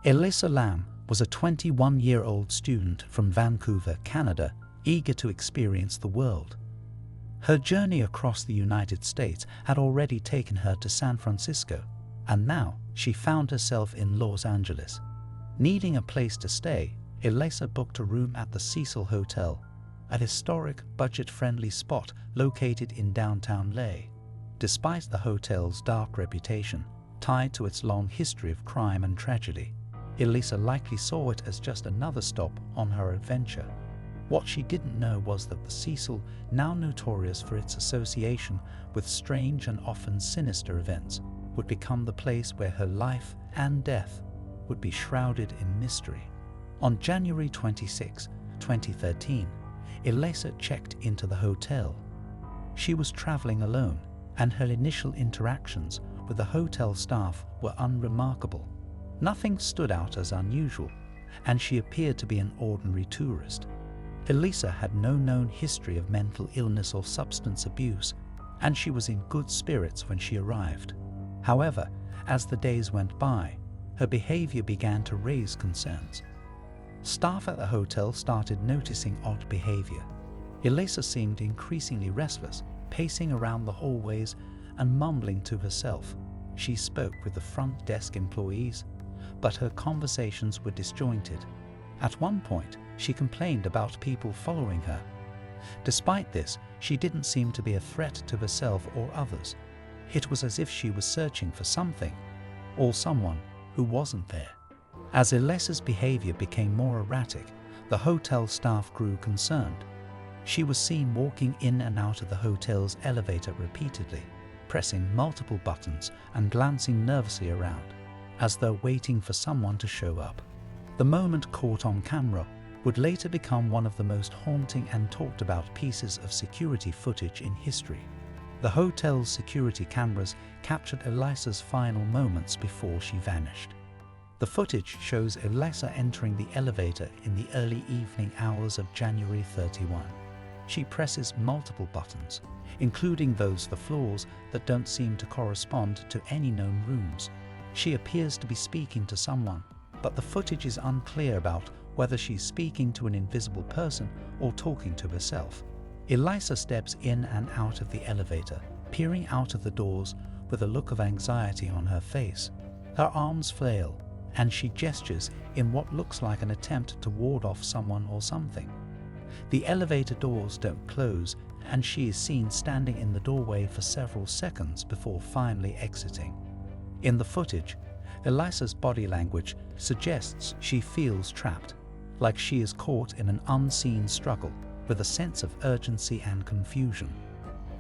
Elisa Lam was a 21-year-old student from Vancouver, Canada, eager to experience the world. Her journey across the United States had already taken her to San Francisco, and now she found herself in Los Angeles. Needing a place to stay, Elisa booked a room at the Cecil Hotel, a historic, budget-friendly spot located in downtown LA. Despite the hotel's dark reputation, tied to its long history of crime and tragedy, Elisa likely saw it as just another stop on her adventure. What she didn't know was that the Cecil, now notorious for its association with strange and often sinister events, would become the place where her life and death would be shrouded in mystery. On January 26, 2013, Elisa checked into the hotel. She was traveling alone, and her initial interactions with the hotel staff were unremarkable. Nothing stood out as unusual, and she appeared to be an ordinary tourist. Elisa had no known history of mental illness or substance abuse, and she was in good spirits when she arrived. However, as the days went by, her behavior began to raise concerns. Staff at the hotel started noticing odd behavior. Elisa seemed increasingly restless, pacing around the hallways and mumbling to herself. She spoke with the front desk employees, but her conversations were disjointed. At one point, she complained about people following her. Despite this, she didn't seem to be a threat to herself or others. It was as if she was searching for something, or someone, who wasn't there. As Elisa's behavior became more erratic, the hotel staff grew concerned. She was seen walking in and out of the hotel's elevator repeatedly, pressing multiple buttons and glancing nervously around, as though waiting for someone to show up. The moment caught on camera would later become one of the most haunting and talked about pieces of security footage in history. The hotel's security cameras captured Elisa's final moments before she vanished. The footage shows Elisa entering the elevator in the early evening hours of January 31. She presses multiple buttons, including those for floors that don't seem to correspond to any known rooms. She appears to be speaking to someone, but the footage is unclear about whether she's speaking to an invisible person or talking to herself. Elisa steps in and out of the elevator, peering out of the doors with a look of anxiety on her face. Her arms flail, and she gestures in what looks like an attempt to ward off someone or something. The elevator doors don't close, and she is seen standing in the doorway for several seconds before finally exiting. In the footage, Elisa's body language suggests she feels trapped, like she is caught in an unseen struggle with a sense of urgency and confusion.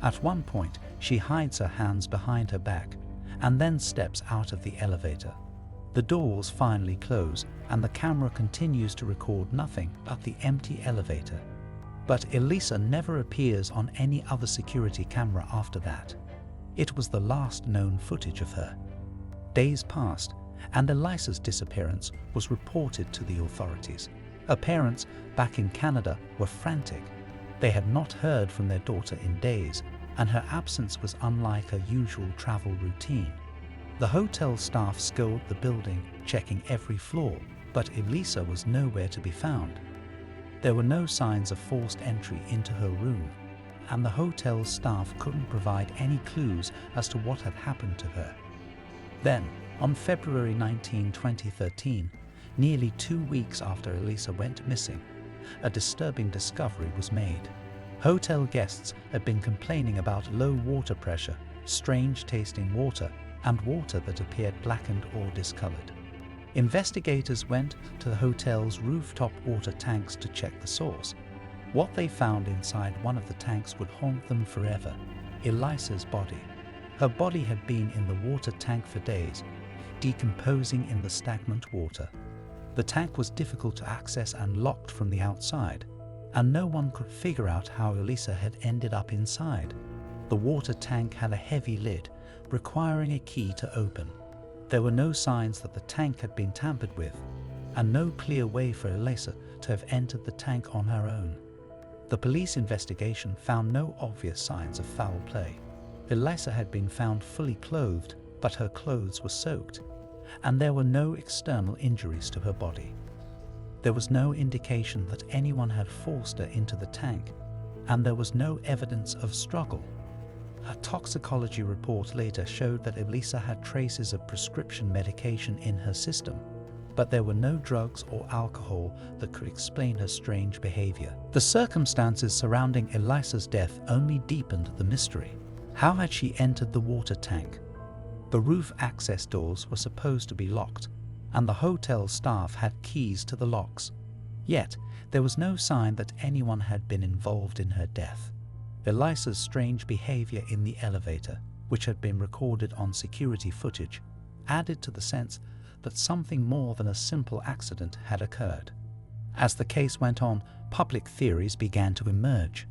At one point, she hides her hands behind her back and then steps out of the elevator. The doors finally close, and the camera continues to record nothing but the empty elevator. But Elisa never appears on any other security camera after that. It was the last known footage of her. Days passed, and Elisa's disappearance was reported to the authorities. Her parents, back in Canada, were frantic. They had not heard from their daughter in days, and her absence was unlike her usual travel routine. The hotel staff scoured the building, checking every floor, but Elisa was nowhere to be found. There were no signs of forced entry into her room, and the hotel staff couldn't provide any clues as to what had happened to her. Then, on February 19, 2013, nearly 2 weeks after Elisa went missing, a disturbing discovery was made. Hotel guests had been complaining about low water pressure, strange tasting water, and water that appeared blackened or discolored. Investigators went to the hotel's rooftop water tanks to check the source. What they found inside one of the tanks would haunt them forever: Elisa's body. Her body had been in the water tank for days, decomposing in the stagnant water. The tank was difficult to access and locked from the outside, and no one could figure out how Elisa had ended up inside. The water tank had a heavy lid, requiring a key to open. There were no signs that the tank had been tampered with, and no clear way for Elisa to have entered the tank on her own. The police investigation found no obvious signs of foul play. Elisa had been found fully clothed, but her clothes were soaked. and there were no external injuries to her body. There was no indication that anyone had forced her into the tank, and there was no evidence of struggle. A toxicology report later showed that Elisa had traces of prescription medication in her system, but there were no drugs or alcohol that could explain her strange behavior. The circumstances surrounding Elisa's death only deepened the mystery. How had she entered the water tank? The roof access doors were supposed to be locked, and the hotel staff had keys to the locks. Yet, there was no sign that anyone had been involved in her death. Elisa's strange behavior in the elevator, which had been recorded on security footage, added to the sense that something more than a simple accident had occurred. As the case went on, public theories began to emerge.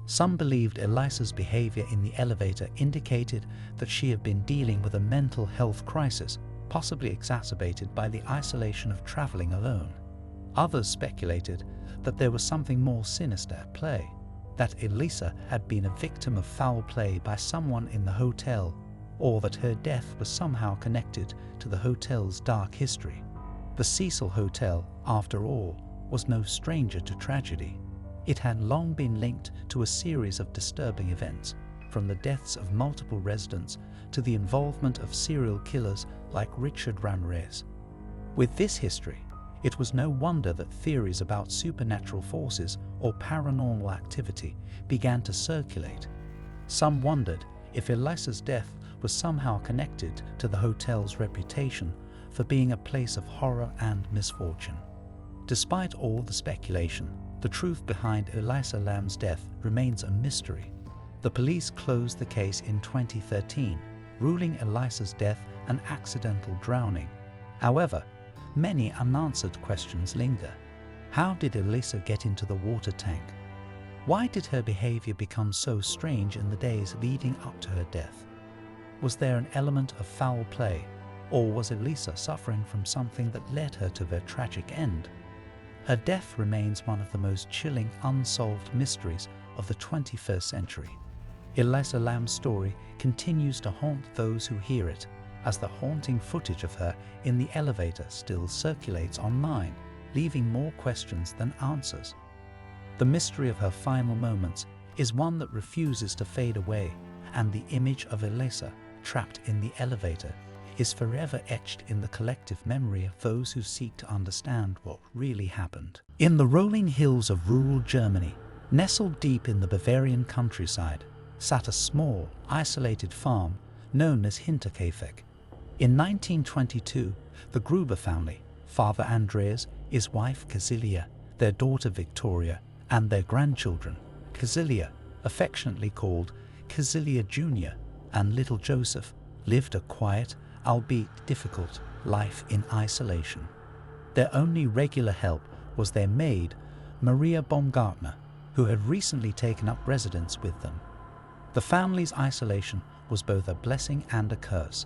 Some believed Elisa's behavior in the elevator indicated that she had been dealing with a mental health crisis, possibly exacerbated by the isolation of traveling alone. Others speculated that there was something more sinister at play, that Elisa had been a victim of foul play by someone in the hotel, or that her death was somehow connected to the hotel's dark history. The Cecil Hotel, after all, was no stranger to tragedy. It had long been linked to a series of disturbing events, from the deaths of multiple residents to the involvement of serial killers like Richard Ramirez. With this history, it was no wonder that theories about supernatural forces or paranormal activity began to circulate. Some wondered if Elisa's death was somehow connected to the hotel's reputation for being a place of horror and misfortune. Despite all the speculation, the truth behind Elisa Lam's death remains a mystery. The police closed the case in 2013, ruling Elisa's death an accidental drowning. However, many unanswered questions linger. How did Elisa get into the water tank? Why did her behavior become so strange in the days leading up to her death? Was there an element of foul play, or was Elisa suffering from something that led her to her tragic end? Her death remains one of the most chilling unsolved mysteries of the 21st century. Elisa Lam's story continues to haunt those who hear it, as the haunting footage of her in the elevator still circulates online, leaving more questions than answers. The mystery of her final moments is one that refuses to fade away, and the image of Elisa, trapped in the elevator, is forever etched in the collective memory of those who seek to understand what really happened. In the rolling hills of rural Germany, nestled deep in the Bavarian countryside, sat a small, isolated farm known as Hinterkaifeck. In 1922, the Gruber family, Father Andreas, his wife Cecilia, their daughter Victoria, and their grandchildren, Cecilia, affectionately called Cecilia Jr., and little Joseph, lived a quiet, albeit difficult, life in isolation. Their only regular help was their maid, Maria Baumgartner, who had recently taken up residence with them. The family's isolation was both a blessing and a curse.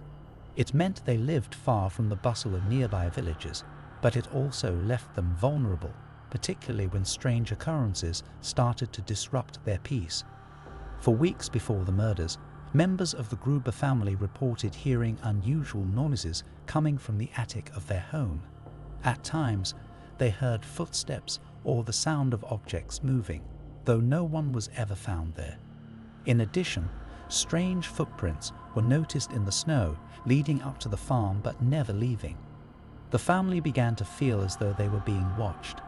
It meant they lived far from the bustle of nearby villages, but it also left them vulnerable, particularly when strange occurrences started to disrupt their peace. For weeks before the murders, members of the Gruber family reported hearing unusual noises coming from the attic of their home. At times, they heard footsteps or the sound of objects moving, though no one was ever found there. In addition, strange footprints were noticed in the snow leading up to the farm but never leaving. The family began to feel as though they were being watched.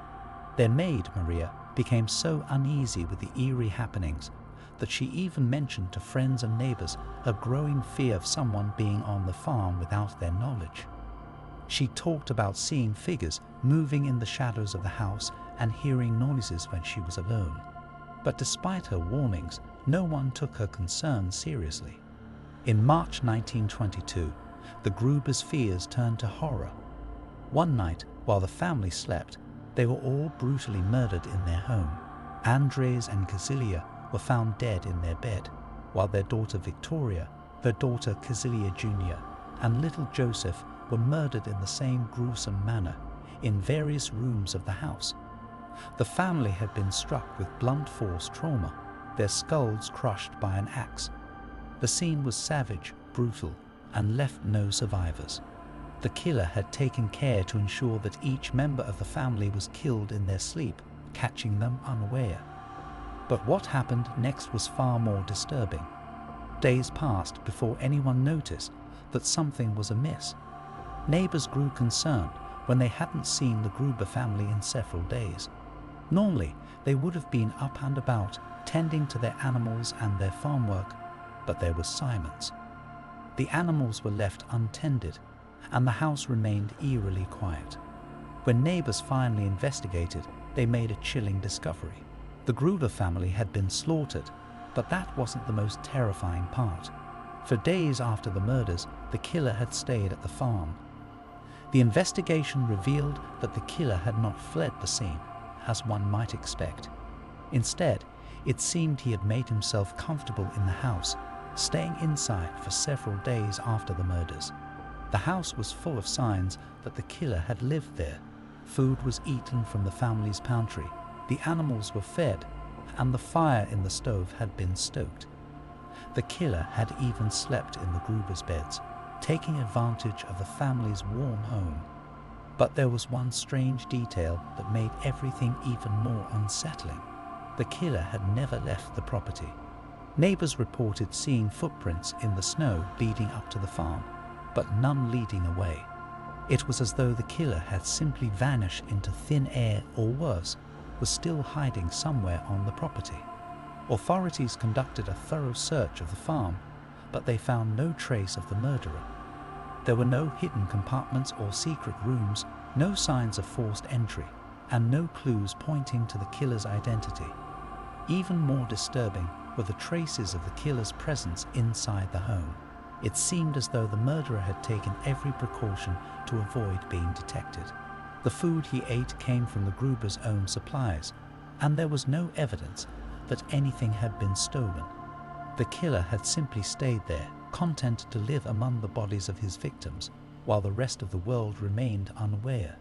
Their maid, Maria, became so uneasy with the eerie happenings that she even mentioned to friends and neighbors a growing fear of someone being on the farm without their knowledge. She talked about seeing figures moving in the shadows of the house and hearing noises when she was alone. But despite her warnings, no one took her concerns seriously. In March 1922, the Grubers' fears turned to horror. One night, while the family slept, they were all brutally murdered in their home. Andres and Cecilia were found dead in their bed, while their daughter Victoria, their daughter Cecilia Jr., and little Joseph were murdered in the same gruesome manner in various rooms of the house. The family had been struck with blunt force trauma, their skulls crushed by an axe. The scene was savage, brutal, and left no survivors. The killer had taken care to ensure that each member of the family was killed in their sleep, catching them unaware. But what happened next was far more disturbing. Days passed before anyone noticed that something was amiss. Neighbors grew concerned when they hadn't seen the Gruber family in several days. Normally, they would have been up and about, tending to their animals and their farm work, but there was silence. The animals were left untended, and the house remained eerily quiet. When neighbors finally investigated, they made a chilling discovery. The Gruber family had been slaughtered, but that wasn't the most terrifying part. For days after the murders, the killer had stayed at the farm. The investigation revealed that the killer had not fled the scene, as one might expect. Instead, it seemed he had made himself comfortable in the house, staying inside for several days after the murders. The house was full of signs that the killer had lived there. Food was eaten from the family's pantry, the animals were fed, and the fire in the stove had been stoked. The killer had even slept in the Gruber's beds, taking advantage of the family's warm home. But there was one strange detail that made everything even more unsettling. The killer had never left the property. Neighbors reported seeing footprints in the snow leading up to the farm, but none leading away. It was as though the killer had simply vanished into thin air, or worse, was still hiding somewhere on the property. Authorities conducted a thorough search of the farm, but they found no trace of the murderer. There were no hidden compartments or secret rooms, no signs of forced entry, and no clues pointing to the killer's identity. Even more disturbing were the traces of the killer's presence inside the home. It seemed as though the murderer had taken every precaution to avoid being detected. The food he ate came from the Gruber's own supplies, and there was no evidence that anything had been stolen. The killer had simply stayed there, content to live among the bodies of his victims, while the rest of the world remained unaware.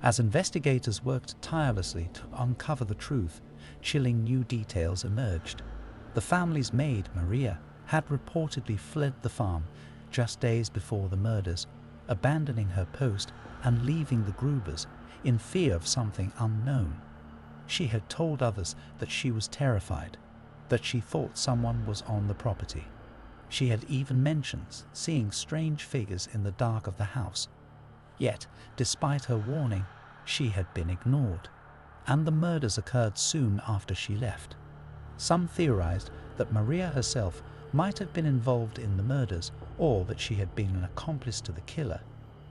As investigators worked tirelessly to uncover the truth, chilling new details emerged. The family's maid, Maria, had reportedly fled the farm just days before the murders, abandoning her post and leaving the Grubers in fear of something unknown. She had told others that she was terrified, that she thought someone was on the property. She had even mentioned seeing strange figures in the dark of the house. Yet, despite her warning, she had been ignored, and the murders occurred soon after she left. Some theorized that Maria herself might have been involved in the murders, or that she had been an accomplice to the killer,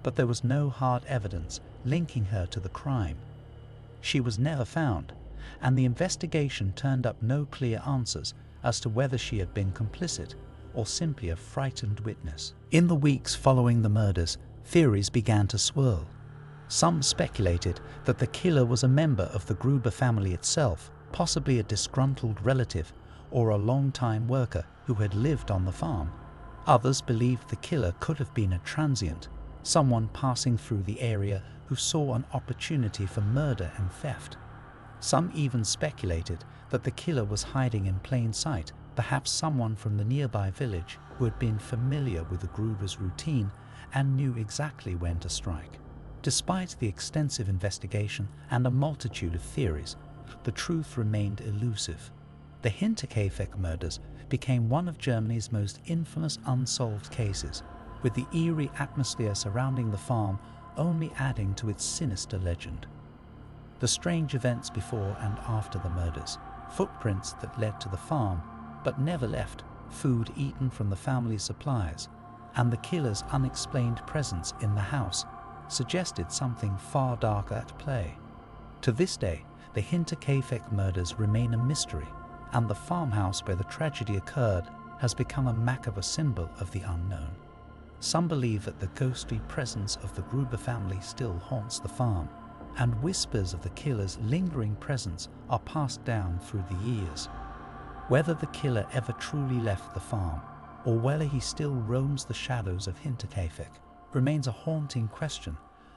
but there was no hard evidence linking her to the crime. She was never found, and the investigation turned up no clear answers as to whether she had been complicit or simply a frightened witness. In the weeks following the murders, theories began to swirl. Some speculated that the killer was a member of the Gruber family itself, possibly a disgruntled relative or a long-time worker who had lived on the farm. Others believed the killer could have been a transient, someone passing through the area who saw an opportunity for murder and theft. Some even speculated that the killer was hiding in plain sight, perhaps someone from the nearby village who had been familiar with the Gruber's routine and knew exactly when to strike. Despite the extensive investigation and a multitude of theories, the truth remained elusive. The Hinterkaifeck murders became one of Germany's most infamous unsolved cases, with the eerie atmosphere surrounding the farm only adding to its sinister legend. The strange events before and after the murders, footprints that led to the farm but never left, food eaten from the family's supplies, and the killer's unexplained presence in the house suggested something far darker at play. To this day, the Hinterkaifeck murders remain a mystery, and the farmhouse where the tragedy occurred has become a macabre symbol of the unknown. Some believe that the ghostly presence of the Gruber family still haunts the farm, and whispers of the killer's lingering presence are passed down through the years. Whether the killer ever truly left the farm, or whether he still roams the shadows of Hinterkaifeck, remains a haunting question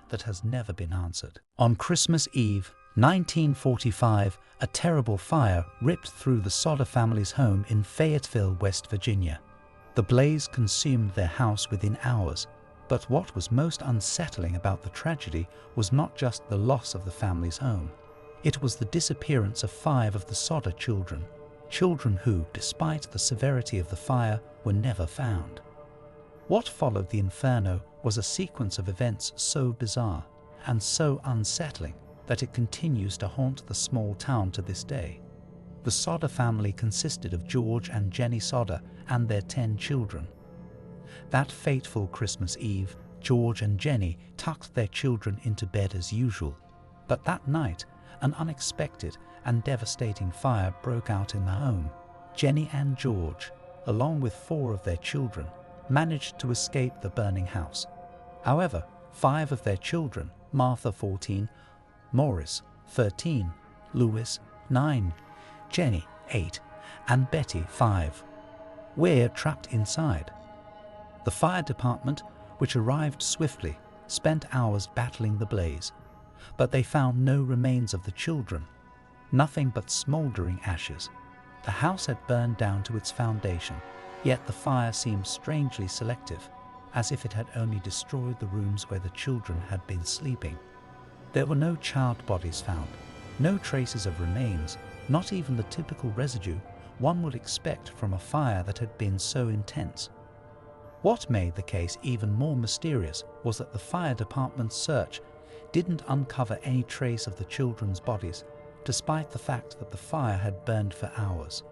that has never been answered. On Christmas Eve, 1945, a terrible fire ripped through the Sodder family's home in Fayetteville, West Virginia. The blaze consumed their house within hours, But what was most unsettling about the tragedy was not just the loss of the family's home. It was the disappearance of 5 of the Sodder children, children who, despite the severity of the fire, were never found. What followed the inferno was a sequence of events so bizarre and so unsettling that it continues to haunt the small town to this day. The Sodder family consisted of George and Jenny Sodder and their 10 children. That fateful Christmas Eve, George and Jenny tucked their children into bed as usual, but that night, an unexpected and devastating fire broke out in the home. Jenny and George, along with 4 of their children, managed to escape the burning house. However, 5 of their children, Martha 14, Morris 13, Louis 9, Jenny 8, and Betty 5, were trapped inside. The fire department, which arrived swiftly, spent hours battling the blaze, but they found no remains of the children, nothing but smoldering ashes. The house had burned down to its foundation, yet the fire seemed strangely selective, as if it had only destroyed the rooms where the children had been sleeping. There were no child bodies found, no traces of remains, not even the typical residue one would expect from a fire that had been so intense. What made the case even more mysterious was that the fire department's search didn't uncover any trace of the children's bodies, despite the fact that the fire had burned for hours.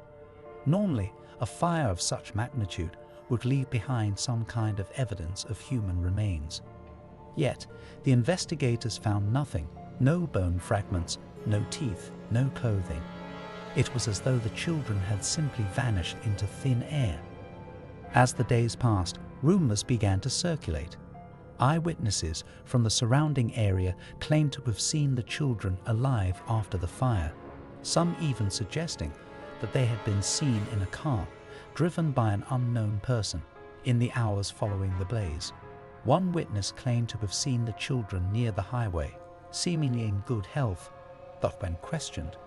Normally, a fire of such magnitude would leave behind some kind of evidence of human remains. Yet, the investigators found nothing, no bone fragments, no teeth, no clothing. It was as though the children had simply vanished into thin air. As the days passed, rumors began to circulate. Eyewitnesses from the surrounding area claimed to have seen the children alive after the fire, some even suggesting that they had been seen in a car driven by an unknown person in the hours following the blaze. One witness claimed to have seen the children near the highway, seemingly in good health, but when questioned,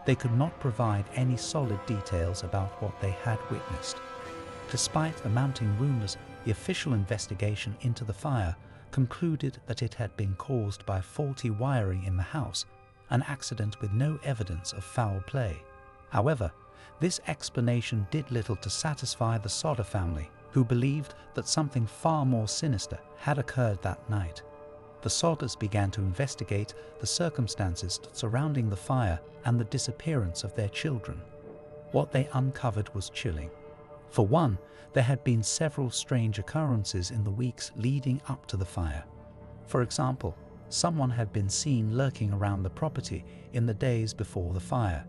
they could not provide any solid details about what they had witnessed. Despite the mounting rumors, the official investigation into the fire concluded that it had been caused by faulty wiring in the house, an accident with no evidence of foul play. However, this explanation did little to satisfy the Sodder family, who believed that something far more sinister had occurred that night. The Sodders began to investigate the circumstances surrounding the fire and the disappearance of their children. What they uncovered was chilling. For one, there had been several strange occurrences in the weeks leading up to the fire. For example, someone had been seen lurking around the property in the days before the fire,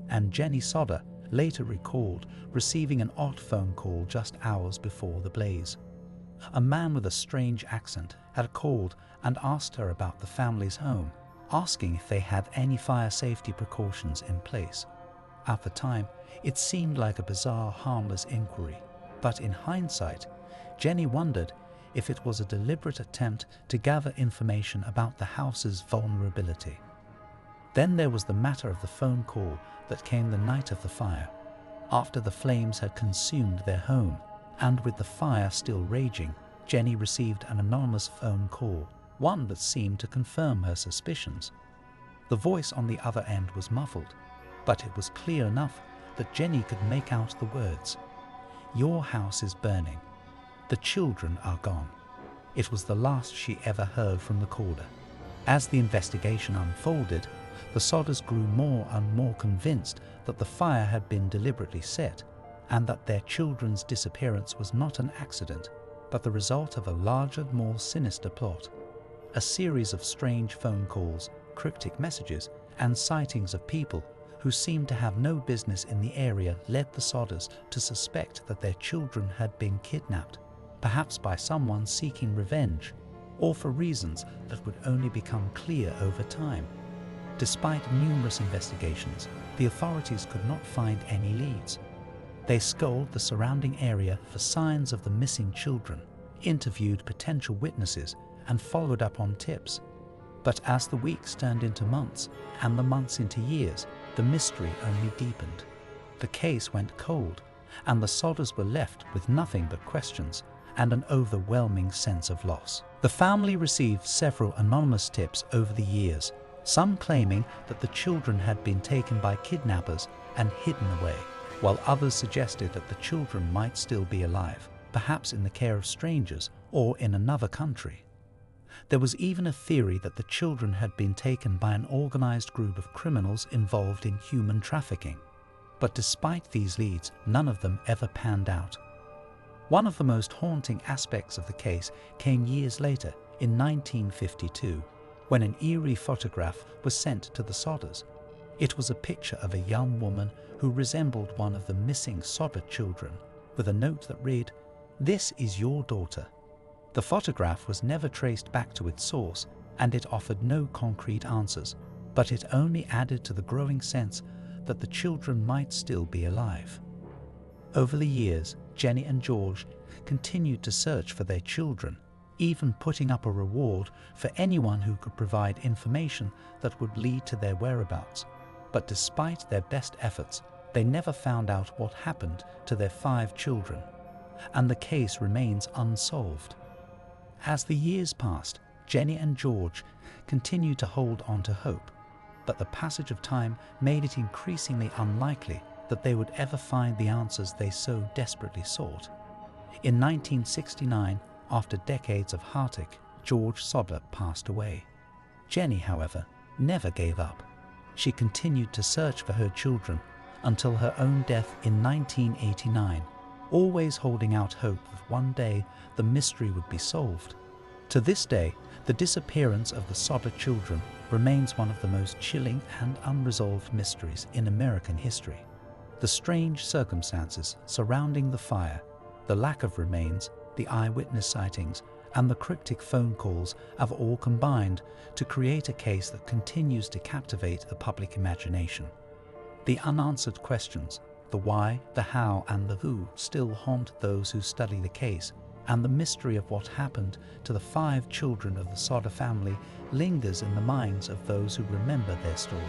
and Jenny Sodder later recalled receiving an odd phone call just hours before the blaze. A man with a strange accent had called and asked her about the family's home, asking if they had any fire safety precautions in place. At the time, it seemed like a bizarre, harmless inquiry, but in hindsight, Jenny wondered if it was a deliberate attempt to gather information about the house's vulnerability. Then there was the matter of the phone call that came the night of the fire, after the flames had consumed their home, and with the fire still raging, Jenny received an anonymous phone call, one that seemed to confirm her suspicions. The voice on the other end was muffled, but it was clear enough that Jenny could make out the words, "Your house is burning. The children are gone." It was the last she ever heard from the caller. As the investigation unfolded, the Sodders grew more and more convinced that the fire had been deliberately set, and that their children's disappearance was not an accident, but the result of a larger, more sinister plot. A series of strange phone calls, cryptic messages, and sightings of people who seemed to have no business in the area led the Sodders to suspect that their children had been kidnapped, perhaps by someone seeking revenge, or for reasons that would only become clear over time. Despite numerous investigations, the authorities could not find any leads. They scoured the surrounding area for signs of the missing children, interviewed potential witnesses, and followed up on tips. But as the weeks turned into months, and the months into years, the mystery only deepened. The case went cold, and the Sodders were left with nothing but questions and an overwhelming sense of loss. The family received several anonymous tips over the years, some claiming that the children had been taken by kidnappers and hidden away, while others suggested that the children might still be alive, perhaps in the care of strangers or in another country. There was even a theory that the children had been taken by an organized group of criminals involved in human trafficking. But despite these leads, none of them ever panned out. One of the most haunting aspects of the case came years later, in 1952, when an eerie photograph was sent to the Sodders. It was a picture of a young woman who resembled one of the missing Sodder children, with a note that read, "This is your daughter." The photograph was never traced back to its source, and it offered no concrete answers, but it only added to the growing sense that the children might still be alive. Over the years, Jenny and George continued to search for their children, even putting up a reward for anyone who could provide information that would lead to their whereabouts. But despite their best efforts, they never found out what happened to their 5 children, and the case remains unsolved. As the years passed, Jenny and George continued to hold on to hope, but the passage of time made it increasingly unlikely that they would ever find the answers they so desperately sought. In 1969, after decades of heartache, George Sodder passed away. Jenny, however, never gave up. She continued to search for her children until her own death in 1989, always holding out hope that one day the mystery would be solved. To this day, the disappearance of the Sodder children remains one of the most chilling and unresolved mysteries in American history. The strange circumstances surrounding the fire, the lack of remains, the eyewitness sightings, and the cryptic phone calls have all combined to create a case that continues to captivate the public imagination. The unanswered questions, the why, the how, and the who still haunt those who study the case, and the mystery of what happened to the 5 children of the Sodder family lingers in the minds of those who remember their story.